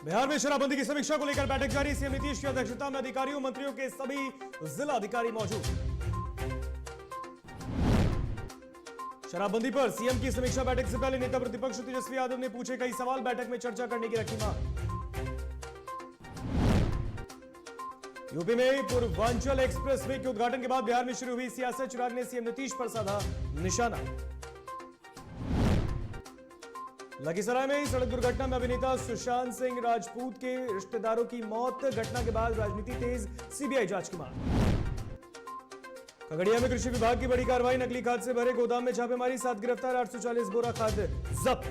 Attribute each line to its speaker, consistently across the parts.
Speaker 1: बिहार में शराबबंदी की समीक्षा को लेकर बैठक जारी। सीएम नीतीश की अध्यक्षता में अधिकारियों मंत्रियों के सभी जिला अधिकारी मौजूद। शराबबंदी पर सीएम की समीक्षा बैठक से पहले नेता प्रतिपक्ष तेजस्वी यादव ने पूछे कई सवाल। बैठक में चर्चा करने की रखी मांग। यूपी में पूर्वांचल एक्सप्रेसवे के उद्घाटन के बाद बिहार में शुरू हुई सियासत। चिराग ने सीएम नीतीश पर साधा निशाना। लखीसराय में सड़क दुर्घटना में अभिनेता सुशांत सिंह राजपूत के रिश्तेदारों की मौत। घटना के बाद राजनीति तेज, सीबीआई जांच की मांग। खगड़िया में कृषि विभाग की बड़ी कार्रवाई। नकली खाद से भरे गोदाम में छापेमारी। 7 गिरफ्तार, 840 बोरा खाद जब्त।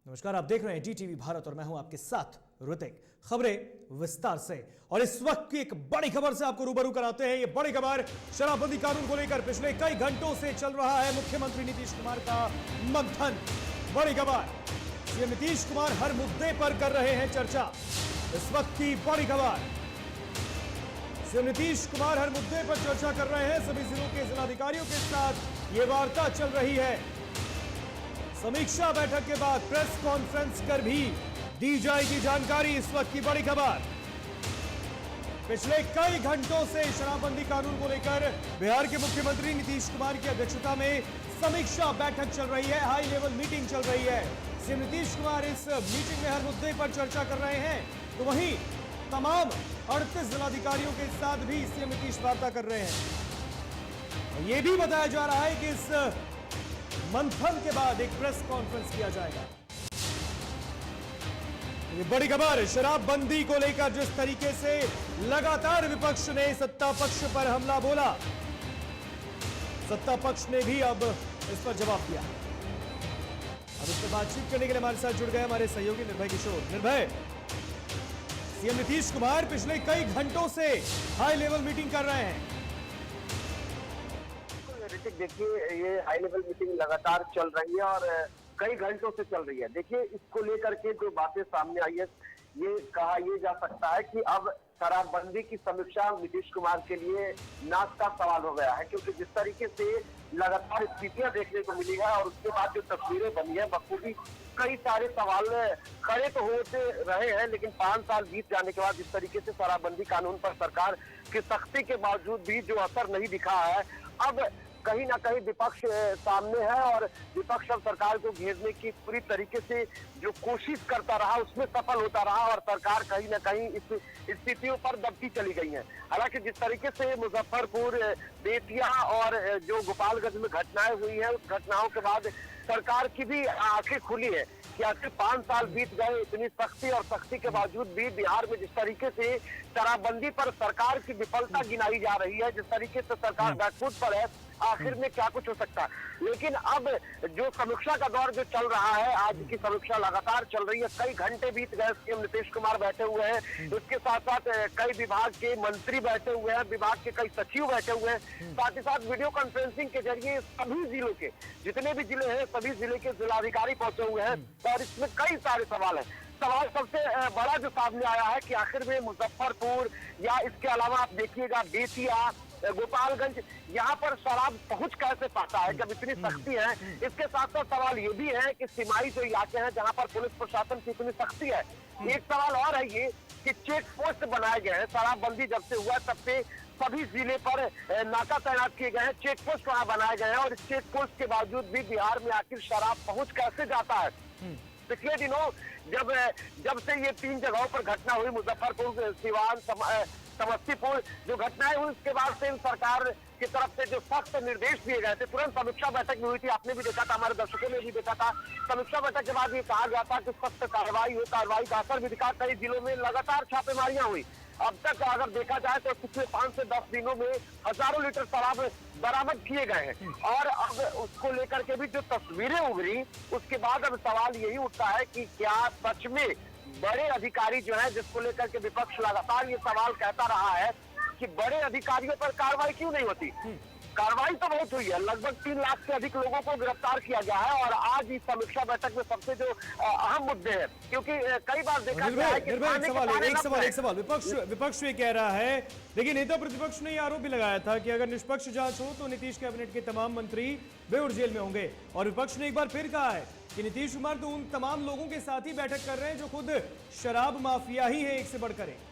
Speaker 1: नमस्कार, आप देख रहे हैं DTV भारत और मैं हूं आपके साथ ऋतिक। खबरें विस्तार से। और इस वक्त की एक बड़ी खबर से आपको रूबरू कराते हैं। यह बड़ी खबर शराबबंदी कानून को लेकर पिछले कई घंटों से चल रहा है मुख्यमंत्री नीतीश कुमार का मंथन। बड़ी खबर, सीएम नीतीश कुमार हर मुद्दे पर कर रहे हैं चर्चा। इस वक्त की बड़ी खबर, सीएम नीतीश कुमार हर मुद्दे पर चर्चा कर रहे हैं। सभी जिलों के जिलाधिकारियों के साथ यह वार्ता चल रही है। समीक्षा बैठक के बाद प्रेस कॉन्फ्रेंस कर भी दी जाएगी जानकारी। इस वक्त की बड़ी खबर, पिछले कई घंटों से शराबबंदी कानून को लेकर बिहार के मुख्यमंत्री नीतीश कुमार की अध्यक्षता में समीक्षा बैठक चल रही है। हाई लेवल मीटिंग चल रही है। सीएम नीतीश कुमार इस मीटिंग में हर मुद्दे पर चर्चा कर रहे हैं, तो वहीं तमाम 38 जिलाधिकारियों के साथ भी सीएम नीतीश वार्ता कर रहे हैं। यह भी बताया जा रहा है कि इस मंथन के बाद एक प्रेस कॉन्फ्रेंस किया जाएगा। ये बड़ी खबर, शराबबंदी को लेकर जिस तरीके से लगातार विपक्ष ने सत्ता पक्ष पर हमला बोला, सत्ता पक्ष ने भी अब इस पर जवाब दिया। अब इस पर बातचीत करने के लिए हमारे साथ जुड़ गए हमारे सहयोगी निर्भय किशोर। निर्भय, सीएम नीतीश कुमार पिछले कई घंटों से हाई लेवल मीटिंग कर रहे हैं।
Speaker 2: देखिए, ये हाई लेवल मीटिंग लगातार चल रही है और कई घंटों से चल रही है। देखिए, इसको लेकर के जो बातें सामने आई है, ये कहा यह जा सकता है कि अब शराबबंदी की समीक्षा नीतीश कुमार के लिए नाक का सवाल हो गया है, क्योंकि जिस तरीके से लगातार स्थितियां देखने को मिली है और उसके बाद जो तस्वीरें बनी है, बखूबी कई सारे सवाल खड़े तो होते रहे हैं, लेकिन 5 साल बीत जाने के बाद जिस तरीके से शराबबंदी कानून पर सरकार की सख्ती के बावजूद भी जो असर नहीं दिखा है, अब कहीं ना कहीं विपक्ष सामने है और विपक्ष अब सरकार को घेरने की पूरी तरीके से जो कोशिश करता रहा उसमें सफल होता रहा और सरकार कहीं ना कहीं इस स्थितियों पर दबती चली गई है। हालांकि जिस तरीके से मुजफ्फरपुर, बेतिया और जो गोपालगंज में घटनाएं हुई हैं, उस घटनाओं के बाद सरकार की भी आंखें खुली है कि आखिर 5 साल बीत गए, इतनी सख्ती और सख्ती के बावजूद भी बिहार में जिस तरीके से शराबबंदी पर सरकार की विफलता गिनाई जा रही है, जिस तरीके से सरकार बैकफुट पर है, आखिर में क्या कुछ हो सकता है। लेकिन अब जो समीक्षा का दौर जो चल रहा है, आज की समीक्षा लगातार चल रही है। कई घंटे बीत गए, सीएम नीतीश कुमार बैठे हुए हैं, उसके साथ साथ कई विभाग के मंत्री बैठे हुए हैं, विभाग के कई सचिव बैठे हुए हैं, साथ ही साथ वीडियो कॉन्फ्रेंसिंग के जरिए सभी जिलों के जितने भी जिले हैं, सभी जिले के जिलाधिकारी पहुंचे हुए हैं और इसमें कई सारे सवाल हैं। सवाल सबसे बड़ा जो सामने आया है कि आखिर में मुजफ्फरपुर या इसके अलावा आप देखिएगा बेतिया, गोपालगंज, यहाँ पर शराब पहुंच कैसे पाता है जब इतनी सख्ती है। इसके साथ साथ सवाल ये भी है कि सीमाई जो इलाके हैं जहाँ पर पुलिस प्रशासन की इतनी सख्ती है। एक सवाल और है ये कि चेक पोस्ट बनाए गए हैं। शराबबंदी जब से हुआ तब से सभी जिले पर नाका तैनात किए गए हैं, चेक पोस्ट वहाँ बनाए गए हैं और इस चेक पोस्ट के बावजूद भी बिहार में आखिर शराब पहुंच कैसे जाता है। पिछले दिनों जब से ये 3 जगहों पर घटना हुई, मुजफ्फरपुर, सिवान, समस्तीपुर, जो घटनाएं हुई, उसके बाद से सरकार की तरफ से जो सख्त निर्देश दिए गए थे, तुरंत समीक्षा बैठक भी हुई थी, आपने भी देखा था, हमारे दर्शकों ने भी देखा था। समीक्षा बैठक के बाद ये कहा गया था कि सख्त कार्रवाई हो, कार्रवाई का असर भी दिखा। कई जिलों में लगातार छापेमारियां हुई। अब तक अगर देखा जाए तो पिछले 5 से 10 दिनों में हजारों लीटर शराब बरामद किए गए हैं और अब उसको लेकर के भी जो तस्वीरें उभरी, उसके बाद अब सवाल यही उठता है कि क्या सच में बड़े अधिकारी जो है, जिसको लेकर के विपक्ष लगातार ये सवाल कहता रहा है कि बड़े अधिकारियों पर कार्रवाई क्यों नहीं होती। कार्रवाई तो बहुत हुई है, लगभग 3 लाख से अधिक लोगों को गिरफ्तार किया गया है। और आज इस समीक्षा बैठक में सबसे जो अहम मुद्दे हैं, क्योंकि कई बार देखा गया है कि
Speaker 1: एक सवाल विपक्ष ये कह रहा है, देखिए नेता प्रतिपक्ष ने ये आरोप भी लगाया था कि अगर निष्पक्ष जांच हो तो नीतीश कैबिनेट के तमाम मंत्री बेऊर जेल में होंगे। और विपक्ष ने एक बार फिर कहा है कि नीतीश कुमार तो उन तमाम लोगों के साथ ही बैठक कर रहे हैं जो खुद शराब माफिया ही है, एक से बढ़कर एक।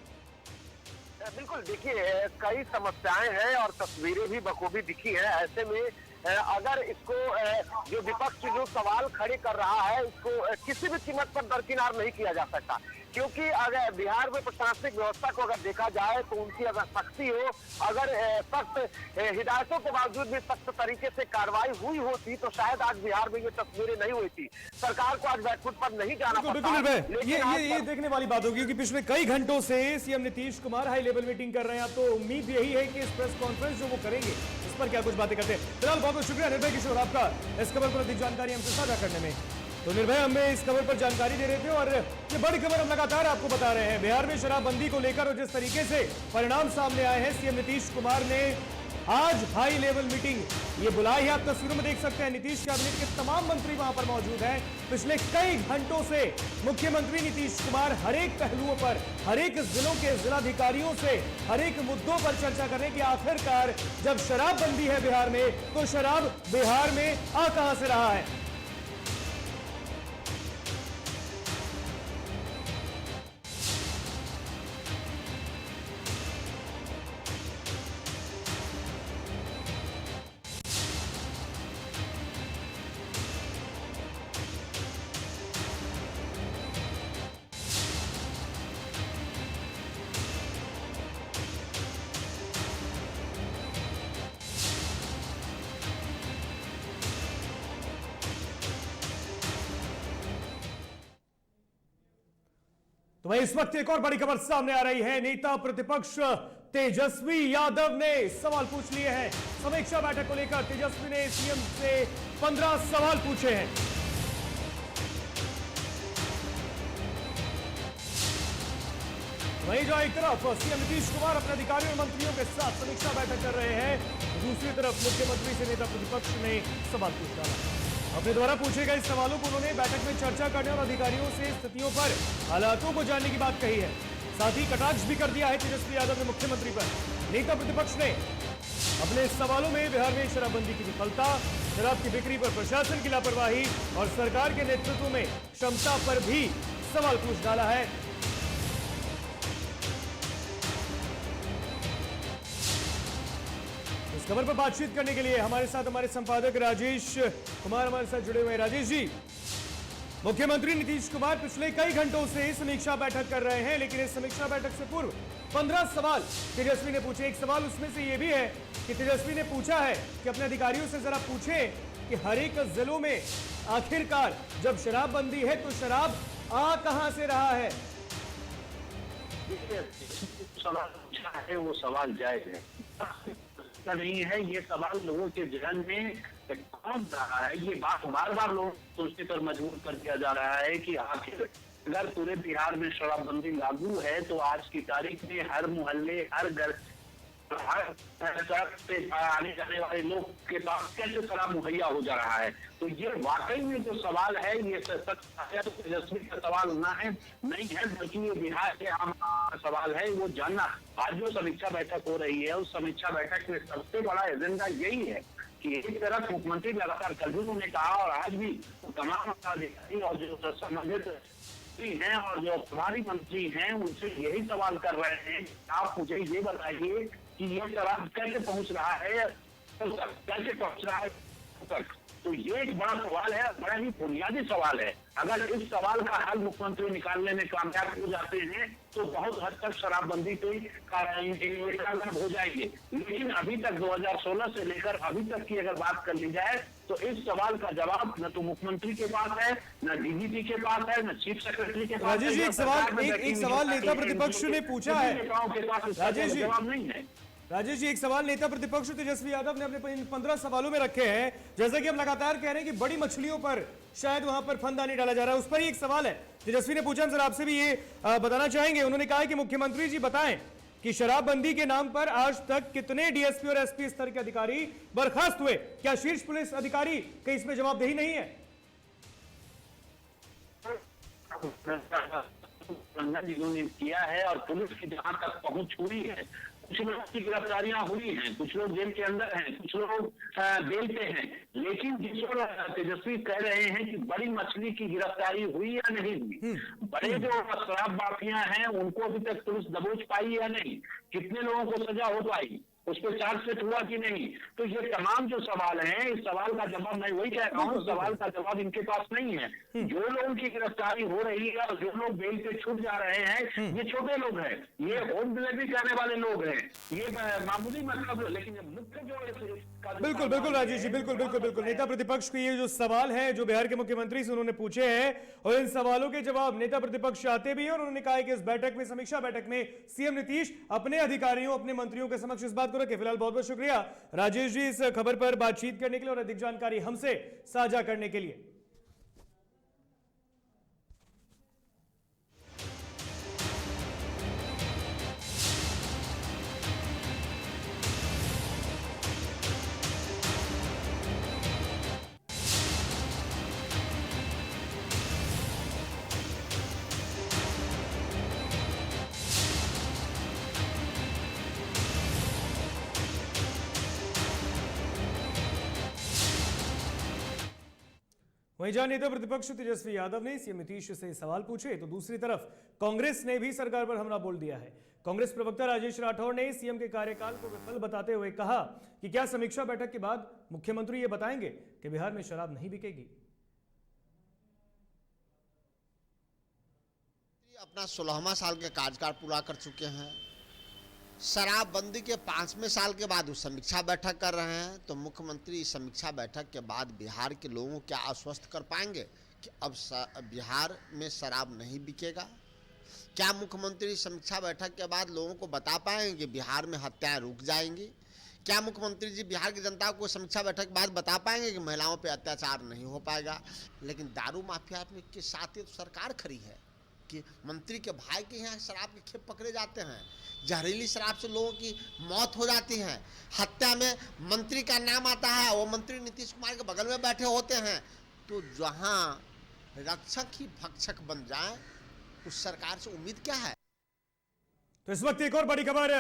Speaker 2: बिल्कुल, देखिए कई समस्याएं हैं और तस्वीरें भी बखूबी दिखी है। ऐसे में अगर इसको जो विपक्ष जो सवाल खड़े कर रहा है, इसको किसी भी कीमत पर दरकिनार नहीं किया जा सकता, क्योंकि अगर बिहार में प्रशासनिक व्यवस्था को अगर देखा जाए तो उनकी अगर सख्ती हो, अगर सख्त हिदायतों के बावजूद भी सख्त तरीके से कार्रवाई हुई होती तो शायद आज बिहार में ये तस्वीरें नहीं हुई थी। सरकार को आज बैकफुट पर नहीं जाना पड़ता।
Speaker 1: ये देखने वाली बात होगी कि पिछले कई घंटों से CM Nitish Kumar high level meeting कर रहे हैं। तो उम्मीद यही है कि इस प्रेस कॉन्फ्रेंस जो वो करेंगे इस पर क्या कुछ बातें करते हैं। फिलहाल बहुत बहुत शुक्रिया निर्भय किशोर आपका इस खबर पर अधिक जानकारी हमसे साझा करने में। तो निर्भय हमें इस खबर पर जानकारी दे रहे थे और ये बड़ी खबर हम लगातार आपको बता रहे हैं। बिहार में शराबबंदी को लेकर और जिस तरीके से परिणाम सामने आए हैं, सीएम नीतीश कुमार ने आज हाई लेवल मीटिंग ये बुलाई है। आप तस्वीरों में देख सकते हैं नीतीश कैबिनेट के तमाम मंत्री वहां पर मौजूद हैं। पिछले कई घंटों से मुख्यमंत्री नीतीश कुमार हर एक पहलुओं पर, हर एक जिलों के जिलाधिकारियों से हर एक मुद्दों पर चर्चा कर रहे हैं कि आखिरकार जब शराबबंदी है बिहार में तो शराब बिहार में आ कहां से रहा है। तो भाई इस वक्त एक और बड़ी खबर सामने आ रही है। नेता प्रतिपक्ष तेजस्वी यादव ने सवाल पूछ लिए हैं। समीक्षा बैठक को लेकर तेजस्वी ने सीएम से 15 सवाल पूछे हैं। वहीं जो एक तरफ सीएम नीतीश कुमार अपने अधिकारियों और मंत्रियों के साथ समीक्षा बैठक कर रहे हैं, दूसरी तरफ मुख्यमंत्री से नेता प्रतिपक्ष ने सवाल पूछ डाला। अपने द्वारा पूछे गए सवालों को उन्होंने बैठक में चर्चा करने और अधिकारियों से स्थितियों पर हालातों को जानने की बात कही है। साथ ही कटाक्ष भी कर दिया है तेजस्वी यादव ने मुख्यमंत्री पर। नेता प्रतिपक्ष ने अपने सवालों में बिहार में शराबबंदी की विफलता, शराब की बिक्री पर प्रशासन की लापरवाही और सरकार के नेतृत्व में क्षमता पर भी सवाल पूछ डाला है। इस खबर पर बातचीत करने के लिए हमारे साथ हमारे संपादक राजेश कुमार हमारे साथ जुड़े हुए हैं। राजेश जी, मुख्यमंत्री नीतीश कुमार पिछले कई घंटों से समीक्षा बैठक कर रहे हैं, लेकिन इस समीक्षा बैठक से पूर्व 15 सवाल तेजस्वी ने पूछे। एक सवाल उसमें से यह भी है कि तेजस्वी ने पूछा है कि अपने अधिकारियों से जरा पूछें कि हर एक जिलों में आखिरकार जब शराबबंदी है तो शराब आ कहां से रहा है।
Speaker 3: सवाल पूछा है वो सवाल जायज है, नहीं है ये सवाल लोगों के जहन में कौन रहा है। ये बात बार बार लोग सोचने पर मजबूर कर दिया जा रहा है कि आखिर अगर पूरे बिहार में शराबबंदी लागू है तो आज की तारीख में हर मोहल्ले, हर घर, हर सड़क पे आने जाने वाले लोग के पास कैसे शराब मुहैया हो जा रहा है। तो ये वाकई में जो सवाल है ये सच है तो तेजस्वी का सवाल नहीं है, बल्कि ये बिहार के आम सवाल है वो जानना। आज जो समीक्षा बैठक हो रही है उस समीक्षा बैठक में सबसे बड़ा एजेंडा यही है कि एक तरफ मुख्यमंत्री लगातार कल भी उन्होंने कहा और आज भी तमाम अधिकारी और जो संबंधित हैं और जो प्रभारी मंत्री हैं उनसे यही सवाल कर रहे हैं, आप मुझे ये बताइए कि ये शराब कैसे पहुंच रहा है, कैसे पहुंच रहा है तक। तो ये एक बड़ा सवाल है, बड़ा ही बुनियादी सवाल है। अगर इस सवाल का हल मुख्यमंत्री निकालने में कामयाब हो जाते हैं तो बहुत हद तक शराबबंदी को हो जाएगी। लेकिन अभी तक 2016 से लेकर अभी तक की अगर बात कर ली जाए तो इस सवाल का जवाब न तो मुख्यमंत्री के पास है, न डीजीपी के पास है, न चीफ सेक्रेटरी के पास है।
Speaker 1: राजेश जी, एक सवाल नेता प्रतिपक्ष ने पूछा है। राजेश जी,
Speaker 3: जवाब नहीं है।
Speaker 1: राजेश जी, एक सवाल नेता प्रतिपक्ष तेजस्वी यादव ने अपने 15 सवालों में रखे हैं। जैसा कि हम लगातार कह रहे हैं कि बड़ी मछलियों पर शायद वहां पर फंदा नहीं डाला जा रहा है, उस पर ही एक सवाल है। तेजस्वी ने पूछा, हम सर आपसे भी ये बताना चाहेंगे। उन्होंने कहा कि मुख्यमंत्री जी बताएं कि शराबबंदी के नाम पर आज तक कितने डीएसपी और एसपी स्तर के अधिकारी बर्खास्त हुए? क्या शीर्ष पुलिस अधिकारी के इसमें जवाबदेही नहीं है?
Speaker 3: जिन्होंने किया है और पुलिस की जहां तक पहुंच हुई है, कुछ लोगों की गिरफ्तारियां हुई हैं, कुछ लोग जेल के अंदर हैं, कुछ लोग बेल पे हैं, लेकिन जिस पर तेजस्वी कह रहे हैं कि बड़ी मछली की गिरफ्तारी हुई या नहीं हुई, बड़े जो शराब माफिया हैं उनको अभी तक पुलिस दबोच पाई या नहीं, कितने लोगों को सजा हो पाई, उस पर चार्जशीट हुआ कि नहीं, तो ये तमाम जो सवाल हैं, इस सवाल का जवाब मैं वही कह रहा हूँ, सवाल का जवाब इनके पास नहीं है। जो लोगों की गिरफ्तारी हो रही है और जो लोग बेल पे छूट जा रहे हैं, ये छोटे लोग हैं, ये होम डिलीवरी करने वाले लोग हैं, ये मामूली मतलब, लेकिन मुख्य जो
Speaker 1: बिल्कुल बिल्कुल राजेश जी, बिल्कुल बिल्कुल बिल्कुल। नेता प्रतिपक्ष के ये जो सवाल है जो बिहार के मुख्यमंत्री से उन्होंने पूछे हैं, और इन सवालों के जवाब नेता प्रतिपक्ष चाहते भी हैं, और उन्होंने कहा है कि इस बैठक में, समीक्षा बैठक में सीएम नीतीश अपने अधिकारियों, अपने मंत्रियों के समक्ष इस बात को रखे। फिलहाल बहुत बहुत शुक्रिया राजेश जी इस खबर पर बातचीत करने के लिए और अधिक जानकारी हमसे साझा करने के लिए। वहीं जहां नेता प्रतिपक्ष तेजस्वी यादव ने सीएम नीतीश से सवाल पूछे, तो दूसरी तरफ कांग्रेस ने भी सरकार पर हमला बोल दिया है। कांग्रेस प्रवक्ता राजेश राठौर ने सीएम के कार्यकाल को विफल बताते हुए कहा कि क्या समीक्षा बैठक के बाद मुख्यमंत्री ये बताएंगे कि बिहार में शराब नहीं बिकेगी।
Speaker 4: अपना 16वां साल के कार्यकाल पूरा कर चुके हैं। शराबबंदी के 5वें साल के बाद वो समीक्षा बैठक कर रहे हैं, तो मुख्यमंत्री समीक्षा बैठक के बाद बिहार के लोगों को क्या आश्वस्त कर पाएंगे कि अब बिहार में शराब नहीं बिकेगा? क्या मुख्यमंत्री समीक्षा बैठक के बाद लोगों को बता पाएंगे कि बिहार में हत्याएं रुक जाएंगी? क्या मुख्यमंत्री जी बिहार की जनता को समीक्षा बैठक के बाद बता पाएंगे कि महिलाओं पर अत्याचार नहीं हो पाएगा? लेकिन दारू माफिया के साथ ही तो सरकार खड़ी है कि मंत्री के भाई के यहाँ शराब के खेप पकड़े जाते हैं, जहरीली शराब से लोगों की मौत हो जाती है, हत्या में मंत्री का नाम आता है, वो मंत्री नीतीश कुमार के बगल में बैठे होते हैं। तो जहां रक्षक ही भक्षक बन जाए, उस सरकार से उम्मीद क्या है?
Speaker 1: तो इस वक्त एक और बड़ी खबर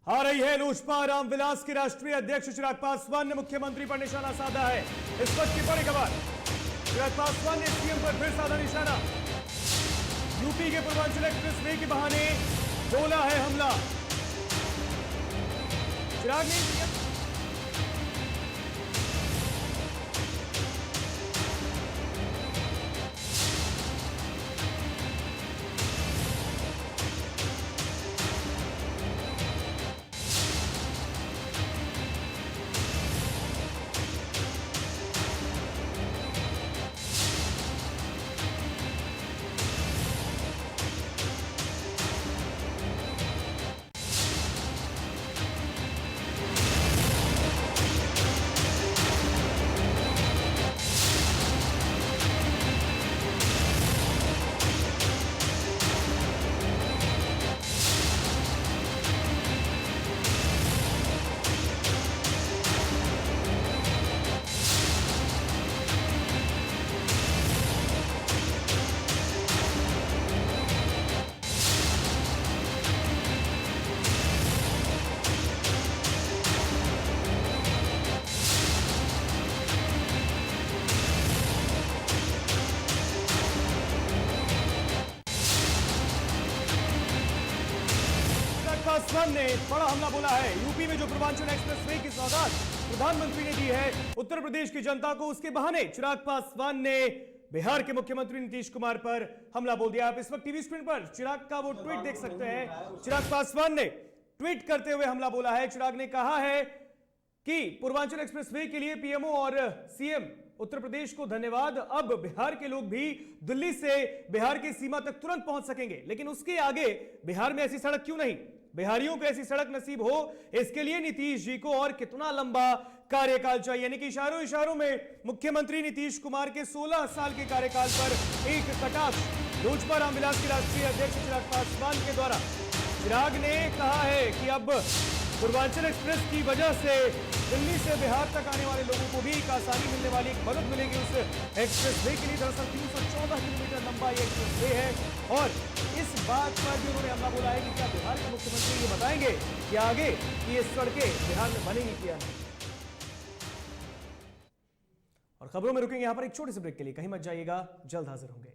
Speaker 1: आ रही है। लोजपा रामविलास के राष्ट्रीय अध्यक्ष चिराग पासवान ने मुख्यमंत्री पर निशाना साधा है। इस वक्त की बड़ी खबर, चिराग पासवान ने सीएम पर फिर साधा निशाना। यूपी के पूर्वांचल एक्सप्रेसवे के बहाने बोला है हमला। चिराग ने पासवान ने बड़ा हमला बोला है। यूपी में जो पूर्वांचल एक्सप्रेसवे की सौगात प्रधानमंत्री ने दी है उत्तर प्रदेश की जनता को, उसके बहाने चिराग पासवान ने बिहार के मुख्यमंत्री नीतीश कुमार पर हमला बोल दिया। आप इस वक्त टीवी स्क्रीन पर चिराग का वो ट्वीट देख सकते हैं। चिराग पासवान ने ट्वीट करते हुए हमला बोला है। चिराग ने कहा है कि पूर्वांचल एक्सप्रेसवे के लिए पीएमओ और सीएम उत्तर प्रदेश को धन्यवाद। अब बिहार के लोग भी दिल्ली से बिहार की सीमा तक तुरंत पहुंच सकेंगे, लेकिन उसके आगे बिहार में ऐसी सड़क क्यों नहीं? बिहारियों को ऐसी सड़क नसीब हो, इसके लिए नीतीश जी को और कितना लंबा कार्यकाल चाहिए। यानी कि इशारों इशारों में मुख्यमंत्री नीतीश कुमार के 16 साल के कार्यकाल पर एक कटाक्ष लोजपा रामविलास के राष्ट्रीय अध्यक्ष चिराग पासवान के द्वारा चिराग ने कहा है कि अब पूर्वांचल एक्सप्रेस की वजह से दिल्ली से बिहार तक आने वाले लोगों को भी एक आसानी मिलने वाली, एक मदद मिलेगी उस एक्सप्रेस वे के लिए। दरअसल 314 किलोमीटर लंबा ये एक्सप्रेस वे है और इस बात पर भी उन्होंने हमला बोला है कि क्या बिहार के मुख्यमंत्री ये बताएंगे कि आगे कि ये सड़कें बिहार में बनेंगी क्या नहीं। और खबरों में रुकेंगे यहां पर एक छोटे से ब्रेक के लिए, कहीं मत जाइएगा, जल्द हाजिर होंगे।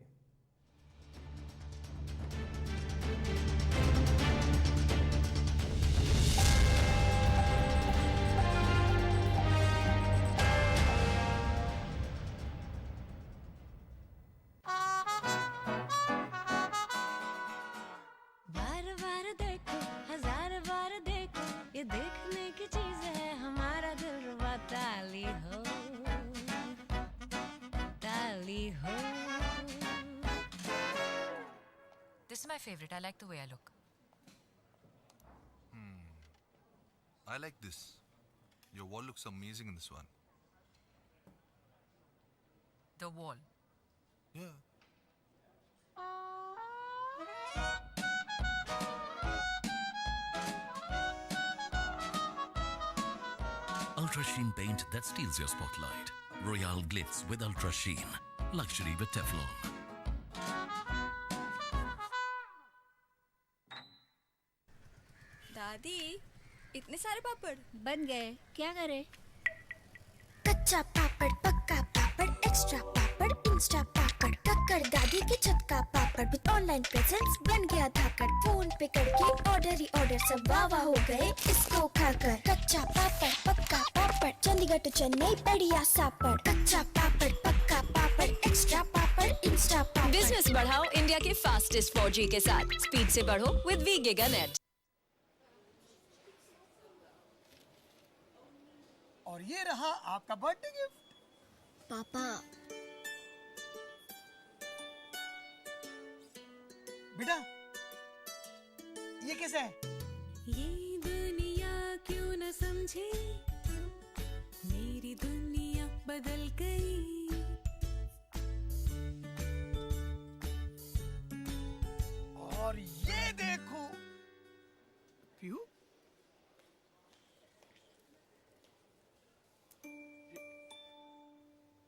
Speaker 5: ये देखने की चीज है, हमारा दिलरुबा ताली हो, ताली हो।
Speaker 6: This is my favorite. I like the way I look.
Speaker 7: I like this. Your wall looks amazing in this one.
Speaker 6: The wall.
Speaker 7: Yeah.
Speaker 8: Ultra Sheen paint that steals your spotlight. Royale Glitz with Ultra Sheen. Luxury with Teflon.
Speaker 5: दादी, इतने सारे पापड़
Speaker 9: बन गए, क्या करे?
Speaker 10: कच्चा पापड़, पक्का पापड़, extra पापड़, Insta पापड़, टक्कर दादी के छत का पापड़ विद ऑनलाइन प्रेजेंस बन गया धाकड़। फोन पे करके ऑर्डर ही ऑर्डर, सब वाह वाह हो गए इसको खाकर। कच्चा पापड़, पक्का पापड़, चंडीगढ़ टू चेन्नई बढ़िया सापड़। कच्चा पापड़, पक्का पापड़, एक्स्ट्रा पापड़, इंस्टा पापड़।
Speaker 5: बिजनेस बढ़ाओ इंडिया के फास्टेस्ट 4G के साथ। स्पीड से बढ़ो विद वी गिगानेट।
Speaker 11: और ये रहा आपका बर्थडे गिफ्ट।
Speaker 10: पापा,
Speaker 11: बेटा ये कैसा है?
Speaker 5: ये दुनिया क्यों न समझे, मेरी दुनिया बदल गई।
Speaker 11: और ये देखो प्यू,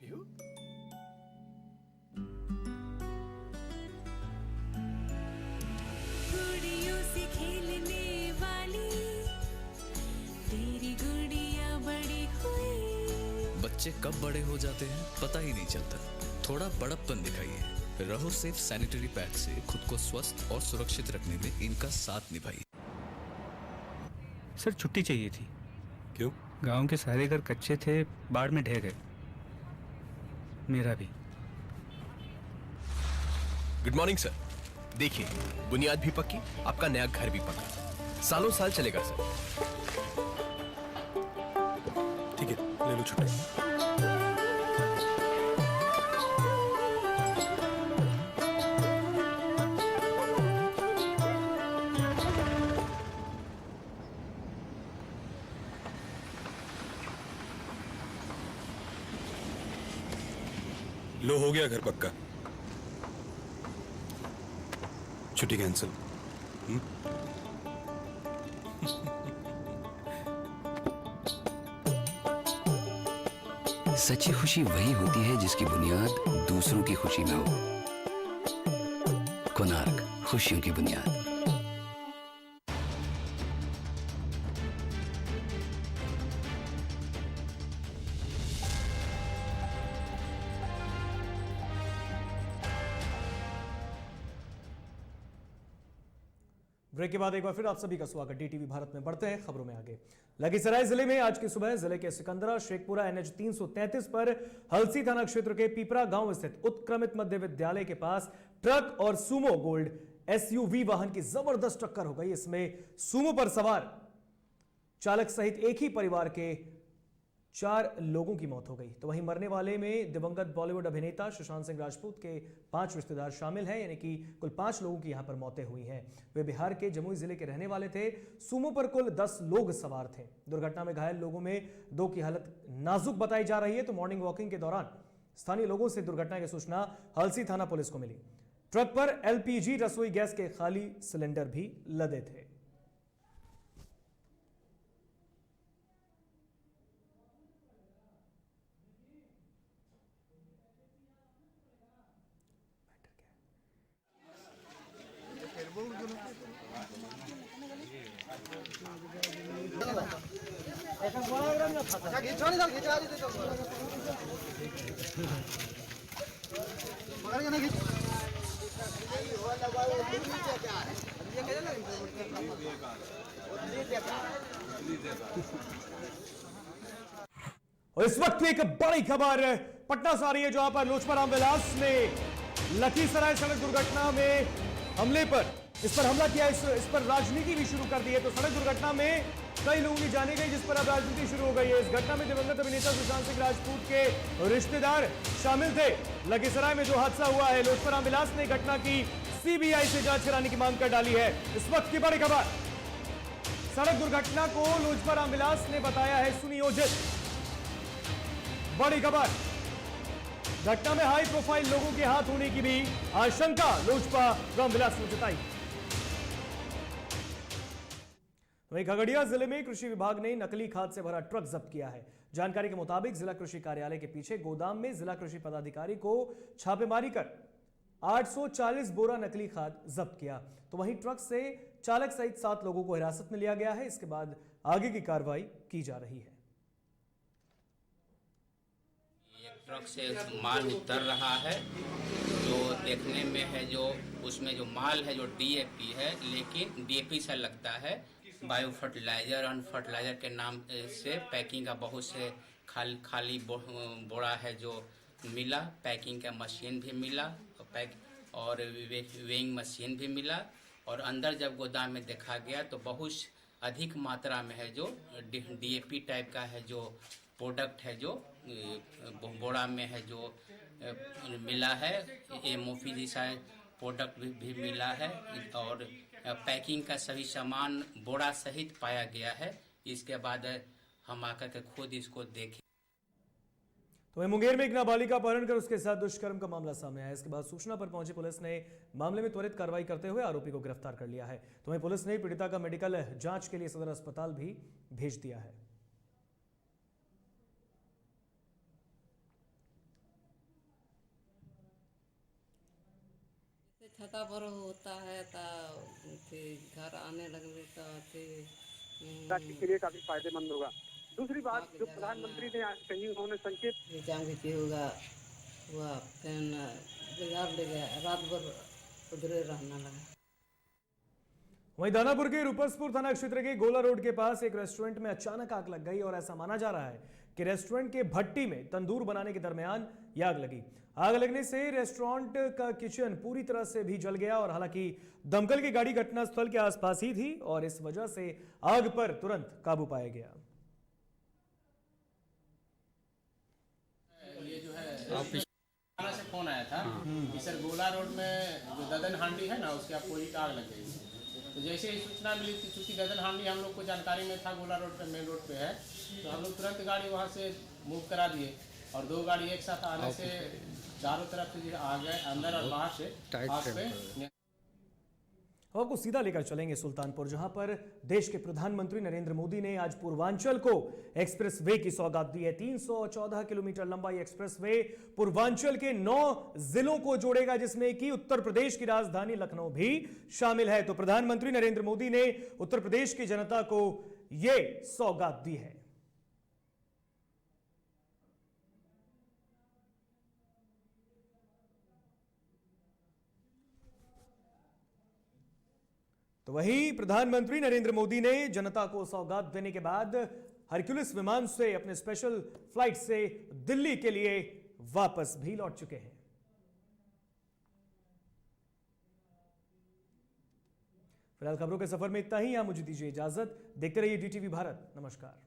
Speaker 11: प्यू
Speaker 5: गुड़ियों से खेलने वाली तेरी गुड़िया बड़ी हुई।
Speaker 8: बच्चे कब बड़े हो जाते हैं पता ही नहीं चलता। थोड़ा बड़प्पन दिखाइए। रहो सेफ सैनिटरी पैड से खुद को स्वस्थ और सुरक्षित रखने में इनका साथ निभाइए।
Speaker 12: सर छुट्टी चाहिए थी।
Speaker 7: क्यों?
Speaker 12: गांव के सारे घर कच्चे थे, बाढ़ में ढह गए, मेरा भी।
Speaker 13: Good morning sir. देखिए, बुनियाद भी पक्की, आपका नया घर भी पक्का, सालों साल चलेगा सर।
Speaker 7: ठीक है, ले लो छुट्टी। लो, हो गया घर पक्का। छुट्टी कैंसिल।
Speaker 14: सच्ची खुशी वही होती है जिसकी बुनियाद दूसरों की खुशी में हो। कोणार्क, खुशियों की बुनियाद।
Speaker 1: ब्रेक के बाद एक बार फिर आप सभी का स्वागत। डीटीवी भारत में बढ़ते हैं खबरों में आगे। लखीसराय जिले में आज की सुबह जिले के सिकंदरा शेखपुरा NH 333 पर हलसी थाना क्षेत्र के पीपरा गांव स्थित उत्क्रमित मध्य विद्यालय के पास ट्रक और सुमो गोल्ड SUV वाहन की जबरदस्त टक्कर हो गई। इसमें सुमो पर सवार चालक सहित एक ही परिवार के 4 लोगों की मौत हो गई। तो वहीं मरने वाले में दिवंगत बॉलीवुड अभिनेता सुशांत सिंह राजपूत के 5 रिश्तेदार शामिल हैं, यानी कि कुल 5 लोगों की यहां पर मौतें हुई हैं। वे बिहार के जमुई जिले के रहने वाले थे। सुमो पर कुल 10 लोग सवार थे। दुर्घटना में घायल लोगों में 2 की हालत नाजुक बताई जा रही है। तो मॉर्निंग वॉकिंग के दौरान स्थानीय लोगों से दुर्घटना की सूचना हलसी थाना पुलिस को मिली। ट्रक पर LPG रसोई गैस के खाली सिलेंडर भी लदे थे। और इस वक्त एक बड़ी खबर पटना से आ रही है, जहां पर लोजपा रामविलास ने लखीसराय सड़क दुर्घटना में हमले पर इस पर हमला किया, इस पर राजनीति भी शुरू कर दी है। तो सड़क दुर्घटना में कई लोगों की जाने गई, जिस पर अब राजनीति शुरू हो गई है। इस घटना में दिवंगत अभिनेता सुशांत सिंह राजपूत के रिश्तेदार शामिल थे। लखीसराय में जो हादसा हुआ है, लोजपा रामविलास ने घटना की सीबीआई से जांच कराने की मांग कर डाली है। इस वक्त की बड़ी खबर, सड़क दुर्घटना को लोजपा रामविलास ने बताया है सुनियोजित। बड़ी खबर, घटना में हाई प्रोफाइल लोगों के हाथ होने की भी आशंका लोजपा रामविलास ने जताई। वहीं खगड़िया जिले में कृषि विभाग ने नकली खाद से भरा ट्रक जब्त किया है। जानकारी के मुताबिक जिला कृषि कार्यालय के पीछे गोदाम में जिला कृषि पदाधिकारी को छापेमारी कर 840 बोरा नकली खाद जब्त किया। तो वहीं ट्रक से चालक सहित 7 लोगों को हिरासत में लिया गया है। इसके बाद आगे की कार्रवाई की जा रही है।
Speaker 15: ट्रक से माल उतर रहा है, जो देखने में है, जो उसमें जो माल है जो डीएपी है, लेकिन डीएपी सा लगता है। बायो फर्टिलाइजर और फर्टिलाइजर के नाम से पैकिंग का बहुत से खाली बोरा है जो मिला। पैकिंग का मशीन भी मिला और वेइंग मशीन भी मिला। और अंदर जब गोदाम में देखा गया तो बहुत अधिक मात्रा में है जो डीएपी टाइप का है जो प्रोडक्ट है जो बोरा में है जो मिला है। एमओपी जैसा प्रोडक्ट भी मिला है और पैकिंग का सभी सामान बोरा सहित पाया गया है। इसके बाद हम आकर के खुद इसको देखें।
Speaker 1: तो मुंगेर में एक नाबालिग का अपहरण कर उसके साथ दुष्कर्म का मामला सामने आया। इसके बाद सूचना पर पहुंची पुलिस ने मामले में त्वरित कार्रवाई करते हुए आरोपी को गिरफ्तार कर लिया है। तो वहीं पुलिस ने पीड़िता का मेडिकल जांच के लिए सदर अस्पताल भी भेज दिया है।
Speaker 16: छता पर होता है घर आने लगे तो
Speaker 17: के लिए काफी फायदेमंद होगा। दूसरी बात जो प्रधानमंत्री ने आज कही, उन्होंने संकेत
Speaker 16: होगा वह बाजार ले गया, रात भर उधरे रहने लगा।
Speaker 1: वहीं दानापुर के रूपसपुर थाना क्षेत्र के गोला रोड के पास एक रेस्टोरेंट में अचानक आग लग गई और ऐसा माना जा रहा है कि रेस्टोरेंट के भट्टी में तंदूर बनाने के दरमियान यह आग लगी। आग लगने से रेस्टोरेंट का किचन पूरी तरह से भी जल गया और हालांकि दमकल की गाड़ी घटनास्थल के आसपास ही थी और इस वजह से आग पर तुरंत काबू पाया गया।
Speaker 18: ये जो है थाना से फोन आया था कि सर गोला रोड में जो ददन हांडी है ना, उसके अपोजिट आग लग गई। तो जैसे ही सूचना मिली थी, चूँकि ददन हांडी हम लोग को जानकारी में था गोला रोड पे, मेन रोड पे है, तो हम लोग तुरंत गाड़ी वहाँ से मूव करा दिए और 2 गाड़ी एक साथ आने से चारों तरफ से आ गए, अंदर और बाहर से आग पे।
Speaker 1: अब आपको सीधा लेकर चलेंगे सुल्तानपुर, जहां पर देश के प्रधानमंत्री नरेंद्र मोदी ने आज पूर्वांचल को एक्सप्रेस वे की सौगात दी है। 314 किलोमीटर लंबा ये एक्सप्रेस वे पूर्वांचल के 9 जिलों को जोड़ेगा, जिसमें कि उत्तर प्रदेश की राजधानी लखनऊ भी शामिल है। तो प्रधानमंत्री नरेंद्र मोदी ने उत्तर प्रदेश की जनता को यह सौगात दी है। तो वहीं प्रधानमंत्री नरेंद्र मोदी ने जनता को सौगात देने के बाद हरक्यूलिस विमान से अपने स्पेशल फ्लाइट से दिल्ली के लिए वापस भी लौट चुके हैं। फिलहाल खबरों के सफर में इतना ही। यहां मुझे दीजिए इजाजत। देखते रहिए डीटीवी भारत। नमस्कार।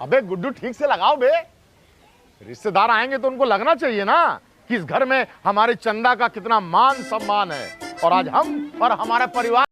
Speaker 19: अबे गुड्डू ठीक से लगाओ बे, रिश्तेदार आएंगे तो उनको लगना चाहिए ना कि इस घर में हमारे चंदा का कितना मान सम्मान है और आज हम और हमारा परिवार